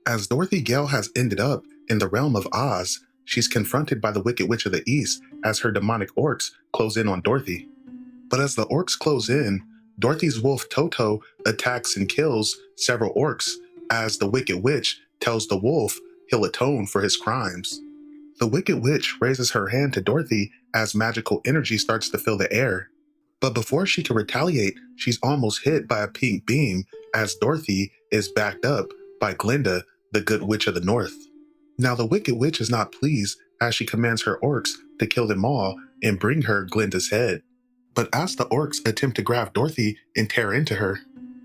As Dorothy Gale has ended up in the realm of Oz, she's confronted by the Wicked Witch of the East as her demonic orcs close in on Dorothy. But as the orcs close in, Dorothy's wolf Toto attacks and kills several orcs as the Wicked Witch tells the wolf he'll atone for his crimes. The Wicked Witch raises her hand to Dorothy as magical energy starts to fill the air. But before she can retaliate, she's almost hit by a pink beam as Dorothy is backed up by Glinda, the Good Witch of the North. Now the Wicked Witch is not pleased as she commands her orcs to kill them all and bring her Glinda's head. But as the orcs attempt to grab Dorothy and tear into her,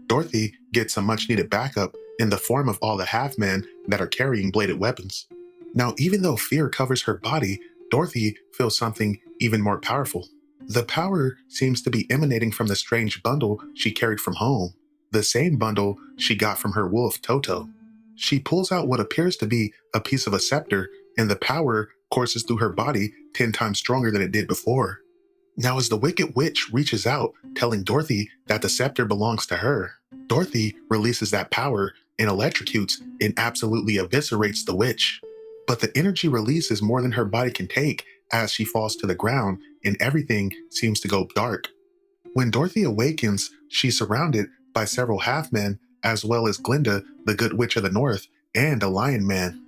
Dorothy gets some much needed backup in the form of all the half-men that are carrying bladed weapons. Now even though fear covers her body, Dorothy feels something even more powerful. The power seems to be emanating from the strange bundle she carried from home, the same bundle she got from her wolf Toto. She pulls out what appears to be a piece of a scepter, and the power courses through her body 10 times stronger than it did before. Now as the Wicked Witch reaches out, telling Dorothy that the scepter belongs to her, Dorothy releases that power and electrocutes and absolutely eviscerates the witch. But the energy release is more than her body can take as she falls to the ground and everything seems to go dark. When Dorothy awakens, she's surrounded by several half-men as well as Glinda, the Good Witch of the North, and a Lion Man.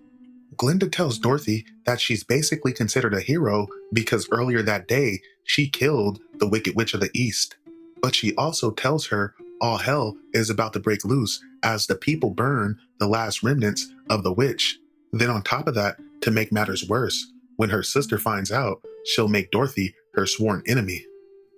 Glinda tells Dorothy that she's basically considered a hero because earlier that day she killed the Wicked Witch of the East. But she also tells her all hell is about to break loose as the people burn the last remnants of the witch. Then on top of that, to make matters worse, when her sister finds out, she'll make Dorothy her sworn enemy.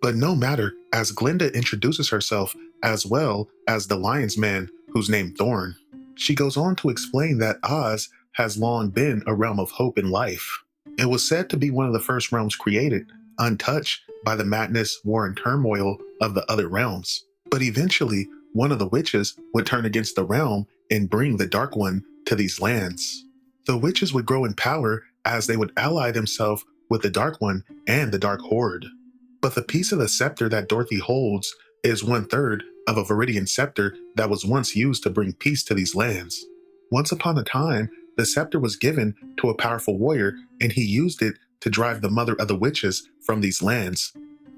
But no matter, as Glinda introduces herself as well as the Lion's Man who's named Thorn, she goes on to explain that Oz has long been a realm of hope and life. It was said to be one of the first realms created, untouched by the madness, war, and turmoil of the other realms. But eventually, one of the witches would turn against the realm and bring the Dark One to these lands. The witches would grow in power as they would ally themselves with the Dark One and the Dark Horde. But the piece of the scepter that Dorothy holds is 1/3 of a Viridian scepter that was once used to bring peace to these lands. Once upon a time, the scepter was given to a powerful warrior and he used it to drive the mother of the witches from these lands.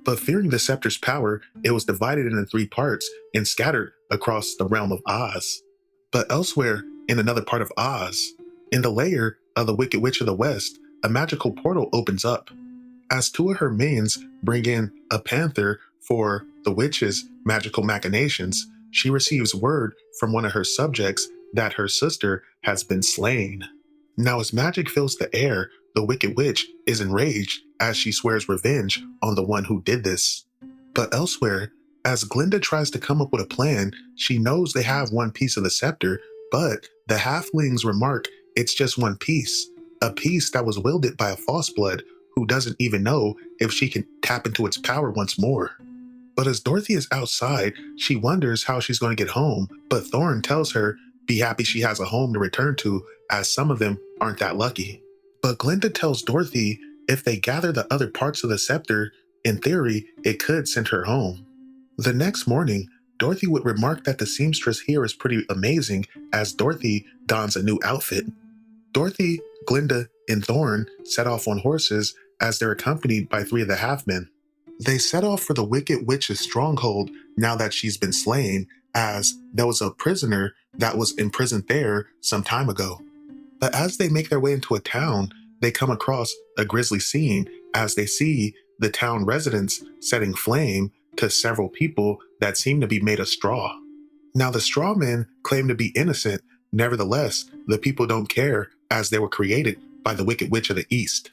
But fearing the scepter's power, it was divided into 3 parts and scattered across the realm of Oz. But elsewhere, in another part of Oz, in the lair of the Wicked Witch of the West, a magical portal opens up. As 2 of her minions bring in a panther for the witch's magical machinations, she receives word from one of her subjects that her sister has been slain. Now as magic fills the air, the Wicked Witch is enraged as she swears revenge on the one who did this. But elsewhere, as Glinda tries to come up with a plan, she knows they have one piece of the scepter, but the halflings remark it's just one piece, a piece that was wielded by a false blood who doesn't even know if she can tap into its power once more. But as Dorothy is outside, she wonders how she's going to get home, but Thorn tells her be happy she has a home to return to as some of them aren't that lucky. But Glinda tells Dorothy if they gather the other parts of the scepter, in theory, it could send her home. The next morning, Dorothy would remark that the seamstress here is pretty amazing as Dorothy dons a new outfit. Dorothy, Glinda, and Thorn set off on horses as they're accompanied by 3 of the half-men. They set off for the Wicked Witch's stronghold now that she's been slain, as there was a prisoner that was imprisoned there some time ago. But as they make their way into a town, they come across a grisly scene as they see the town residents setting flame to several people that seem to be made of straw. Now the straw men claim to be innocent, nevertheless, the people don't care as they were created by the Wicked Witch of the East.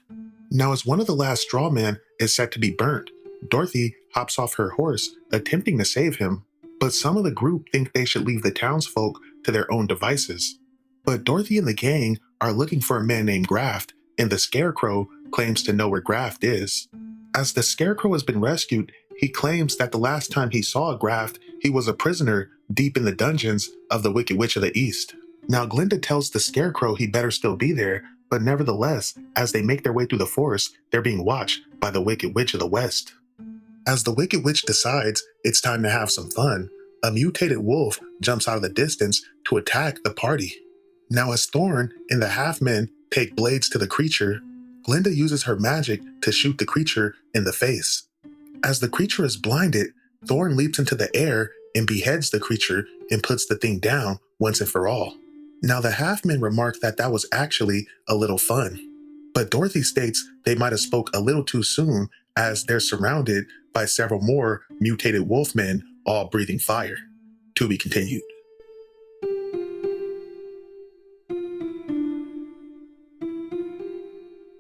Now as one of the last straw men is set to be burnt, Dorothy hops off her horse, attempting to save him, but some of the group think they should leave the townsfolk to their own devices. But Dorothy and the gang are looking for a man named Graft, and the Scarecrow claims to know where Graft is. As the Scarecrow has been rescued, he claims that the last time he saw Graft, he was a prisoner deep in the dungeons of the Wicked Witch of the East. Now Glinda tells the Scarecrow he better still be there, but nevertheless, as they make their way through the forest, they're being watched by the Wicked Witch of the West. As the Wicked Witch decides it's time to have some fun, a mutated wolf jumps out of the distance to attack the party. Now, as Thorn and the half-men take blades to the creature, Glinda uses her magic to shoot the creature in the face. As the creature is blinded, Thorn leaps into the air and beheads the creature and puts the thing down once and for all. Now, the half-men remark that was actually a little fun, but Dorothy states they might have spoke a little too soon as they're surrounded by several more mutated wolfmen all breathing fire. To be continued.